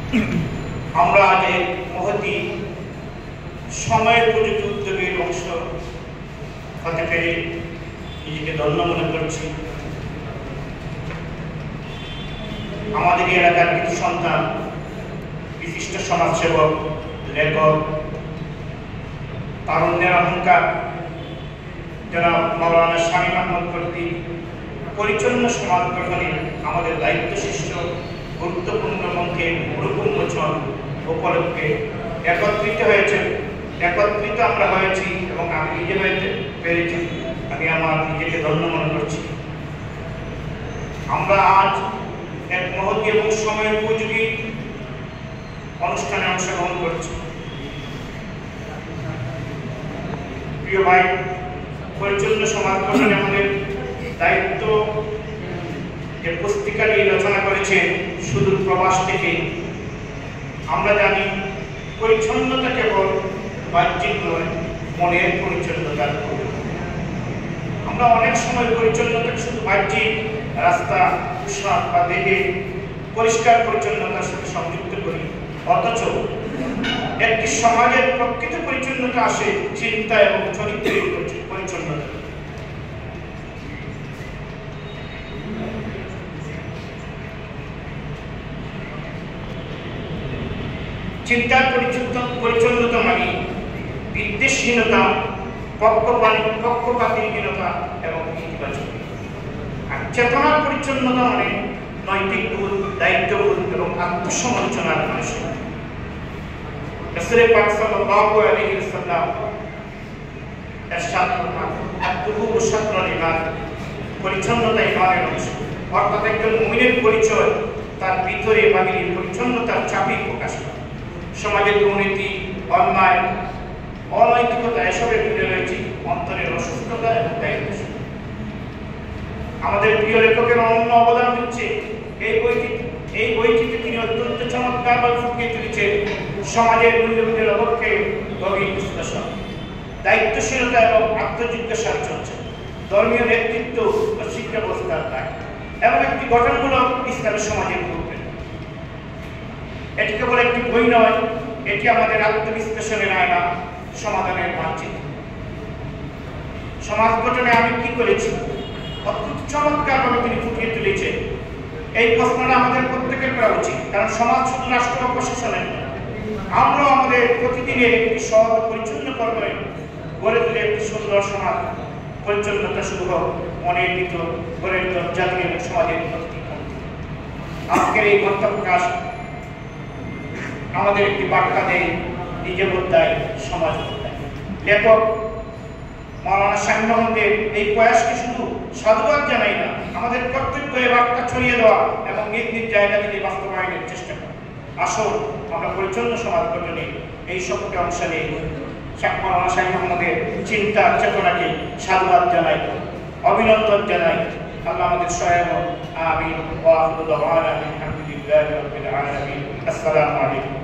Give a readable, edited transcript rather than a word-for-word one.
আমরা আজ এই মহতি সময়ের উপযুক্ত উদ্যোগের অংশ হতে পেরে নিজেকে ধন্য মনে করছি। আমাদের এলাকার কিছু সন্তান, বিশিষ্ট সমাজসেবক, লেখক, তারুণ্যের অহংকার জনাব মাওলানা শামীম আহমদ কর্তৃক পরিচ্ছন্ন সমাজ গঠনে আমাদের দায়িত্ব শিষ্য গুরুত্বপূর্ণ গ্রন্থের রূপোন্মোচন উপলক্ষে একত্রিত আমরা হয়েছি এবং আমি নিজে হইতে পেরেছি। আমি আমার নিজেকে ধন্য মনে করছি। আমরা আজ এক মহৎ এবং সময় উপযোগী অনুষ্ঠানে অংশগ্রহণ করছি। প্রিয় ভাই, পরিচ্ছন্ন সমাজ গঠনে আমাদের দায়িত্ব যে পুস্তিকাটি রচনা করেছেন সুদূর প্রবাস থেকে। আমরা জানি পরিচ্ছন্নতা কেবল বাহ্যিক নয়, মনের পরিচ্ছন্নতার। আমরা অনেক সময় পরিচ্ছন্নতাকে শুধু বাহ্যিক রাস্তা, পোশাক বা দেহে পরিষ্কার পরিচ্ছন্নতার সাথে সংযুক্ত করি, অথচ একটি সমাজের প্রকৃত পরিচ্ছন্নতা আসে চিন্তা এবং চরিত্রের পরিচ্ছন্নতা। চিন্তার পরিচ্ছন্নতা মানে বিদ্বেষহীনতা, পক্ষপাতহীনতা এবং ইতিবাচক। আর চেতনার পরিচ্ছন্নতা মানে নৈতিক বোধ, দায়িত্ববোধ এবং আত্মসমালোচনার মানসিকতা। রাসূল পাক সাল্লাল্লাহু আলাইহি ওয়াসাল্লাম ইরশাদ ফরমান, আত-তুহুরু শাতরুল ঈমান, পরিচ্ছন্নতা ঈমানের অংশ। অর্থাৎ একজন মুমিনের পরিচয় তার ভিতরে বাহিরের পরিচ্ছন্নতার চাপই প্রকাশ করে। সমাজের দুর্নীতি, অন্যায়, অনৈতিকতা এসবের ভিতরে রয়েছে অন্তরের অসুস্থতা এবং দায়িত্ব। আমাদের প্রিয় লেখকের অনন্য অবদান হচ্ছে এই বইটিতে তিনি অত্যন্ত চমৎকারভাবে ফুটিয়ে তুলেছেন সমাজের মূল্যবোধের অবক্ষে গভীর বিশ্লেষণ, দায়িত্বশীলতা এবং আত্মজিজ্ঞাসার চর্চা, ধর্মীয় নেতৃত্ব ও শিক্ষা ব্যবস্থার দায় এবং একটি গঠনমূলক ইসলামী সমাজের রূপরেখা। এটি কেবল একটি বই নয়, এটি আমাদের আত্মবিশ্লেষণের আয়না, সমাধানের মানচিত্র। সমাজ গঠনে আমি কি করেছি অত্যন্ত চমৎকারভাবে তিনি ফুটিয়ে তুলেছেন। এই প্রশ্নটা আমাদের প্রত্যেকের করা উচিত, কারণ সমাজ শুধু রাষ্ট্র বা প্রশাসনের নয়। আমরাও আমাদের প্রতিদিনের একটি সৎ পরিচ্ছন্ন কর্মে গড়ে তুলে একটি সুন্দর সমাজ। পরিচ্ছন্নতা শুরু হোক মনের ভিতর, ঘরের দরজা থেকে এবং সমাজের প্রতিটি পন্থী। আজকের এই গ্রন্থপ্রকাশ আমাদের একটি বার্তা দেয়, নিজে বদলায়, সমাজ বদলায়। লেখক মাওলানা শামীম আহমদের এই প্রয়াসকে শুধু সাধুবাদ জানাই না, আমাদের কর্তব্য এই বার্তা ছড়িয়ে দেওয়া এবং নিজ নিজ জায়গা থেকে বাস্তবায়নের চেষ্টা করা। আসুন আমরা পরিচ্ছন্ন সমাজ গঠনে এই সফরে অংশ নিই। মাওলানা শামীম আহমদের চিন্তা চেতনাকে সাধুবাদ জানাই, অভিনন্দন জানাই। আল্লাহ আমাদের সহায় হোক। আমিন। ওয়া আখিরু দাওয়ানা আলহামদুলিল্লাহি রাব্বিল আলামিন। আসসালামু আলাইকুম।